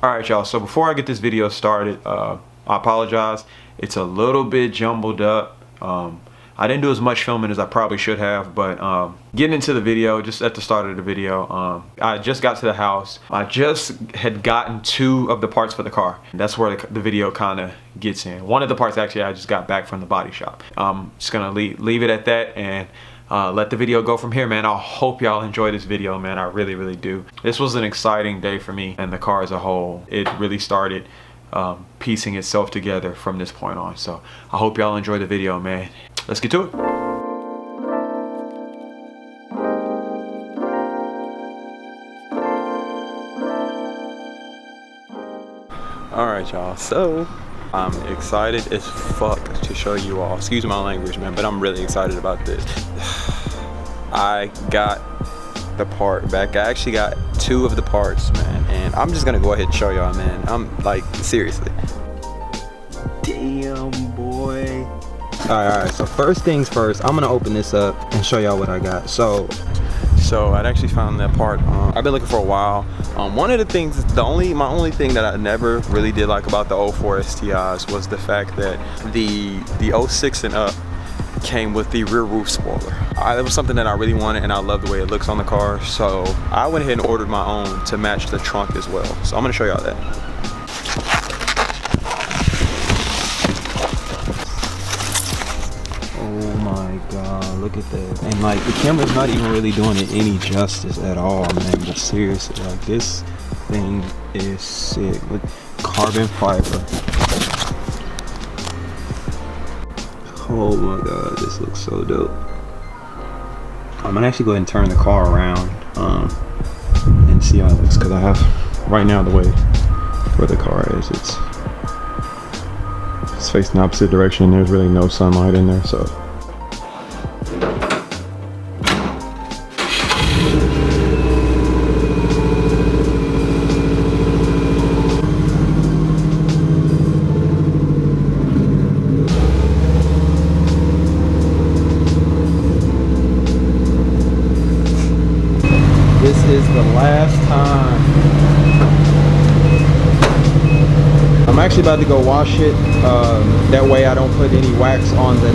Alright y'all, so before I get this video started, I apologize. It's a little bit jumbled up. I didn't do as much filming as I probably should have, but getting into the video, just at the start of the video, I just got to the house. I just had gotten 2 of the parts for the car. That's where the video kind of gets in. One of the parts, actually, I just got back from the body shop. I'm just gonna leave it at that and let the video go from here, man. I hope y'all enjoy this video, man. I really, really do. This was an exciting day for me and the car as a whole. It really started piecing itself together from this point on. So I hope y'all enjoy the video, man. Let's get to it. All right, y'all, so I'm excited as fuck to show you all. Excuse my language, man, but I'm really excited about this. I got the part back. I actually got 2 of the parts, man, and I'm just gonna go ahead and show y'all, man. I'm like, seriously. Damn, boy. All right, so first things first, I'm gonna open this up and show y'all what I got. So I'd actually found that part. I've been looking for a while. One of the things, my only thing that I never really did like about the 04 STIs was the fact that the 06 and up came with the rear roof spoiler. It was something that I really wanted, and I love the way it looks on the car. So I went ahead and ordered my own to match the trunk as well. So I'm gonna show y'all that. Oh my God, look at that. And like, the camera's not even really doing it any justice at all, man. But seriously, like, this thing is sick with carbon fiber. Oh my God, this looks so dope. I'm gonna actually go ahead and turn the car around and see how it looks, because I have, right now, the way where the car is, it's facing the opposite direction. There's really no sunlight in there, so. This is the last time. I'm actually about to go wash it. That way I don't put any wax on the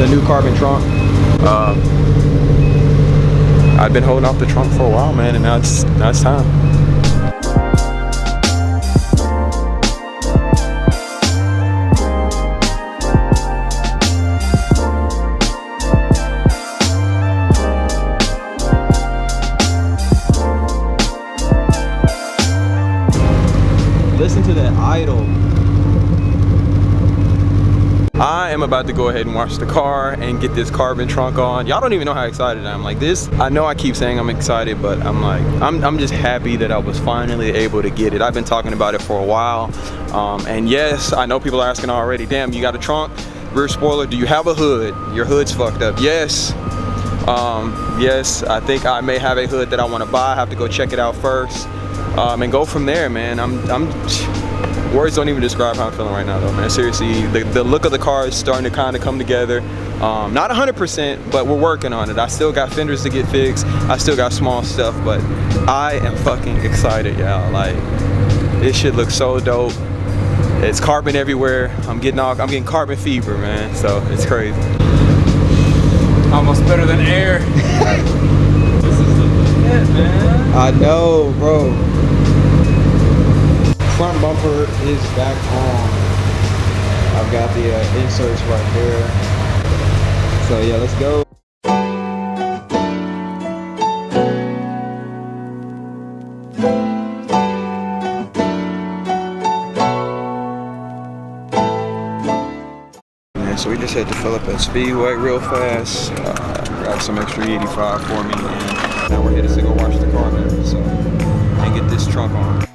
new carbon trunk. I've been holding off the trunk for a while, man, and now it's time. Listen to that idle. I am about to go ahead and wash the car and get this carbon trunk on. Y'all don't even know how excited I am. Like, this, I know I keep saying I'm excited, but I'm like, I'm just happy that I was finally able to get it. I've been talking about it for a while. And yes, I know people are asking already, damn, you got a trunk, rear spoiler, do you have a hood? Your hood's fucked up. Yes. Yes, I think I may have a hood that I want to buy. I have to go check it out first. And go from there, man. Words don't even describe how I'm feeling right now, though, man. Seriously, the look of the car is starting to kind of come together. Not 100%, but we're working on it. I still got fenders to get fixed. I still got small stuff, but I am fucking excited, y'all. Like, this shit looks so dope. It's carbon everywhere. I'm getting carbon fever, man. So it's crazy. Almost better than air. This is the shit, man. I know, bro. Front bumper is back on. I've got the inserts right there. So yeah, let's go. Man, so we just had to fill up at Speedway real fast. Got some extra 85 for me, and now we're headed to go wash the car, man. So, and get this trunk on.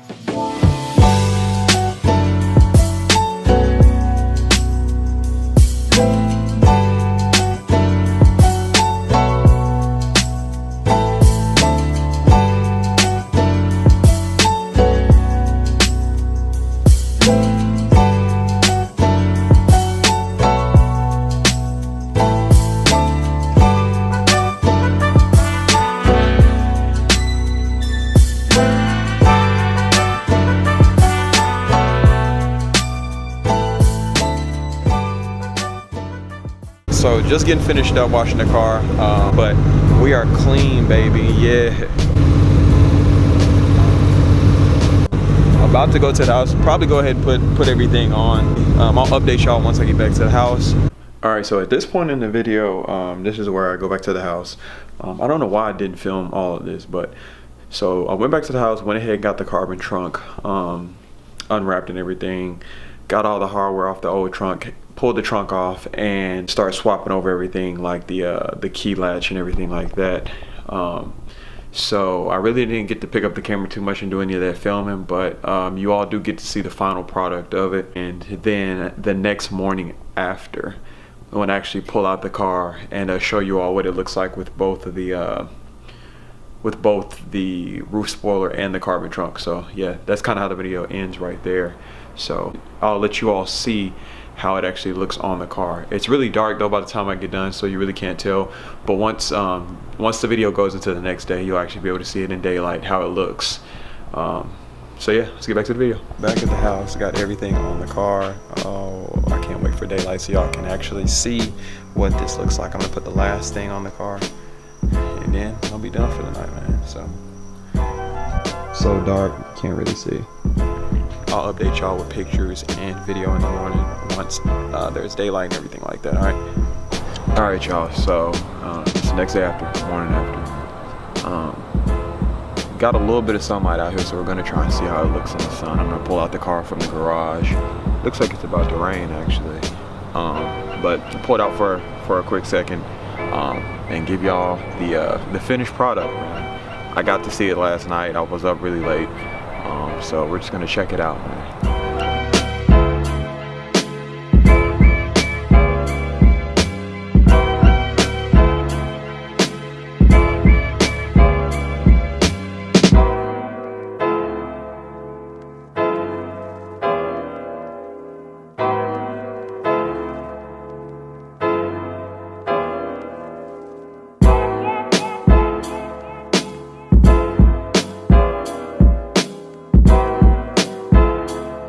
So just getting finished up washing the car, but we are clean, baby. Yeah. About to go to the house. Probably go ahead and put everything on. I'll update y'all once I get back to the house. All right, so at this point in the video, this is where I go back to the house. I don't know why I didn't film all of this, but so I went back to the house, went ahead, got the carbon trunk, unwrapped and everything, got all the hardware off the old trunk, pulled the trunk off, and started swapping over everything, like the key latch and everything like that. So I really didn't get to pick up the camera too much and do any of that filming, but you all do get to see the final product of it. And then the next morning after, I want to actually pull out the car and show you all what it looks like with both of the roof spoiler and the carbon trunk. So yeah, that's kind of how the video ends right there. So I'll let you all see how it actually looks on the car. It's really dark though by the time I get done, so you really can't tell. But once the video goes into the next day, you'll actually be able to see it in daylight how it looks. So yeah, let's get back to the video. Back at the house, got everything on the car. Oh, I can't wait for daylight so y'all can actually see what this looks like. I'm gonna put the last thing on the car, and then I'll be done for the night, man. So dark, can't really see. I'll update y'all with pictures and video in the morning once there's daylight and everything like that. All right, y'all. So it's the next day after, morning after. Got a little bit of sunlight out here, so we're gonna try and see how it looks in the sun. I'm gonna pull out the car from the garage. Looks like it's about to rain actually, but pull it out for a quick second and give y'all the finished product, man. I got to see it last night. I was up really late, so we're just gonna check it out, man.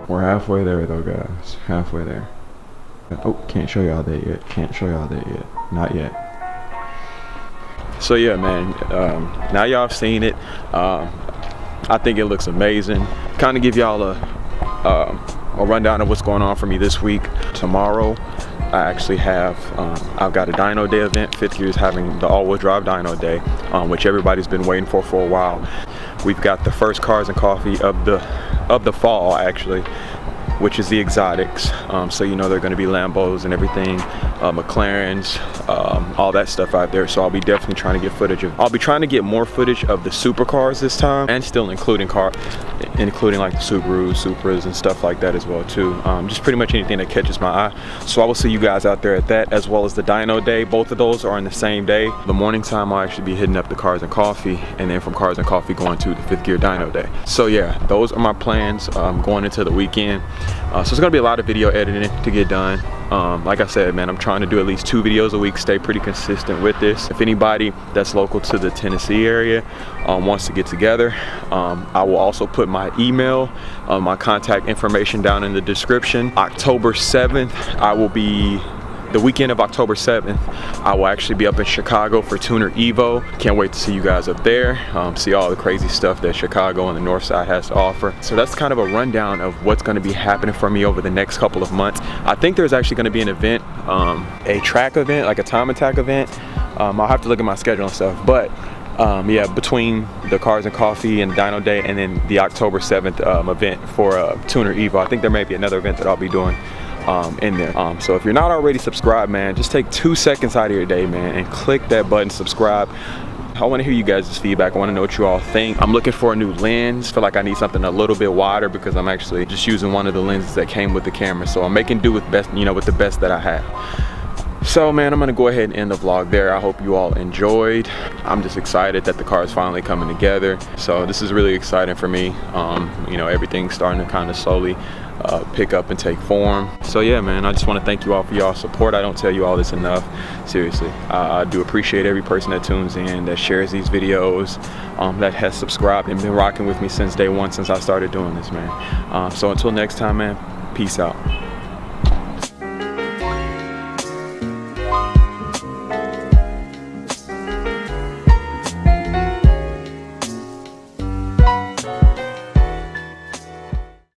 We're halfway there though, guys. Halfway there. Oh, can't show y'all that yet. Can't show y'all that yet. Not yet. So yeah, man. Now y'all have seen it. I think it looks amazing. Kind of give y'all a rundown of what's going on for me this week. Tomorrow, I actually have I've got a dyno day event. 5th Gear is having the all-wheel drive dyno day, which everybody's been waiting for a while. We've got the first cars and coffee of the fall actually, which is the exotics. So you know they're going to be Lambos and everything, McLarens, all that stuff out there. So I'll be definitely trying to get footage of. I'll be trying to get more footage of the supercars this time, and still including like the Subaru, Supras, and stuff like that as well too. Just pretty much anything that catches my eye. So I will see you guys out there at that, as well as the dyno day. Both of those are in the same day. The morning time I'll actually be hitting up the cars and coffee, and then from cars and coffee going to the 5th Gear dyno day. So yeah, those are my plans going into the weekend. So it's gonna be a lot of video editing to get done. Like I said, man, I'm trying to do at least 2 videos a week, stay pretty consistent with this. If anybody that's local to the Tennessee area wants to get together, I will also put my email, my contact information down in the description. October 7th, I will be, the weekend of October 7th, I will actually be up in Chicago for Tuner Evo. Can't wait to see you guys up there, see all the crazy stuff that Chicago and the North Side has to offer. So that's kind of a rundown of what's going to be happening for me over the next couple of months. I think there's actually going to be an event, a track event, like a time attack event. I'll have to look at my schedule and stuff, but yeah, between the cars and coffee and dyno day and then the October 7th event for Tuner Evo, I think there may be another event that I'll be doing in there. So if you're not already subscribed, man, just take 2 seconds out of your day, man, and click that button, subscribe. I want to hear you guys' feedback. I want to know what you all think. I'm looking for a new lens. Feel like I need something a little bit wider because I'm actually just using one of the lenses that came with the camera. So I'm making do with best, you know, with the best that I have. So man, I'm gonna go ahead and end the vlog there. I hope you all enjoyed. I'm just excited that the car is finally coming together. So this is really exciting for me. You know, everything's starting to kind of slowly pick up and take form. So yeah, man, I just want to thank you all for y'all support. I don't tell you all this enough. Seriously, I do appreciate every person that tunes in, that shares these videos, that has subscribed and been rocking with me since day one, since I started doing this, man. So until next time, man, peace out.